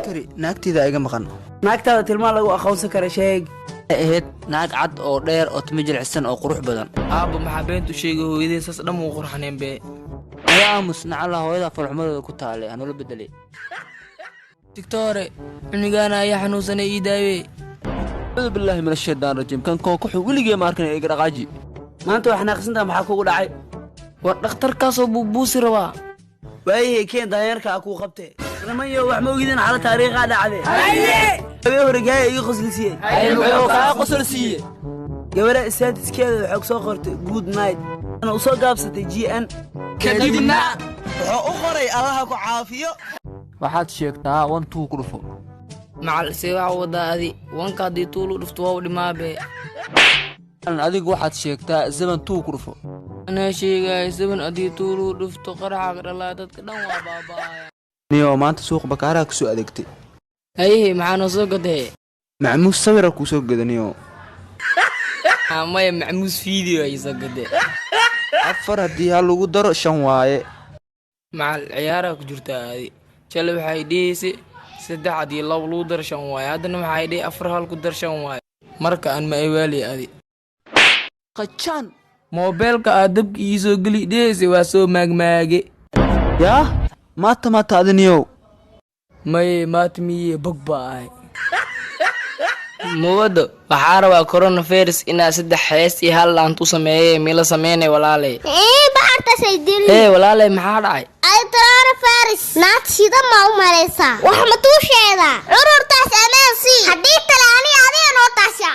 askari naagtida iga maqan naagtada tilmaa lagu aqoonsan kara sheeg aheed naag cad oo dheer oo timo jilicsan oo qurux badan aabba maxaa beentu sheegay hooyadeen saas dhan uu qurxaneen bee ayaa aamus nacala hooyada farxumadooda ku taale aan ula bedelay digtoore cunugana ayaa xanuunsanay ii daawee billahi min ashaytaan rajiim kan kooxu weligii ma arkin iga dhaqaaji maanta wax naaqsinta maxaa kugu dhacay war dhakhtarkaasoo buubuusi rabaa waayay keen daayarka ku qabtay ramayo wax ma ogidin xala taariikha dhacday haye horgaay iga qoslisiyay ay wuxuu ka qosolsiiyay gabadha istaadiskeeda waxay ku soo qortay good night ana u soo gaabsatay GN kadibna wuxuu u qoray allaha ku caafiyo waxaad sheegtaa 1 2 ku dhufo macal si waxa wada adi wanka hadii tuulu dhufto waa dhimaabe adigu waxaad sheegtaa 7 2 ku dhufo ana sheegay 7 hadii tuulu dhufto qaraxa dhalaa dadka dhan waa baabaaya niyo maanta suuq bakaara ku soo adeegtay haye maxaan soo gaday macmuus sawir ku soo gadaniyo amay macmuus video ay soo gaday afar hadii hal lagu daro 5 waaye macal ciyaara ku jirta adi jale waxay dhiisi 3 hadii lagu daro 5 waaye hadana waxay dhii afar hal ku dar 5 waaye marka aan ma ewaali adi qachan mobilka adabki ii soo gali dhiisi waa soo maagmaage yaa mata adiniyo may maatmiye bogba ay mowado waxaa rabaa coronavirus inaa 3 hees iyo hal aan tu sameeyay mila sameeyay walaalay baxarta saydil walaalay maxaa dhacay ay coronavirus naad shida ma u mareysa wax ma tuu sheeda ururtaas amaan si hadii talaani adiga noo taasha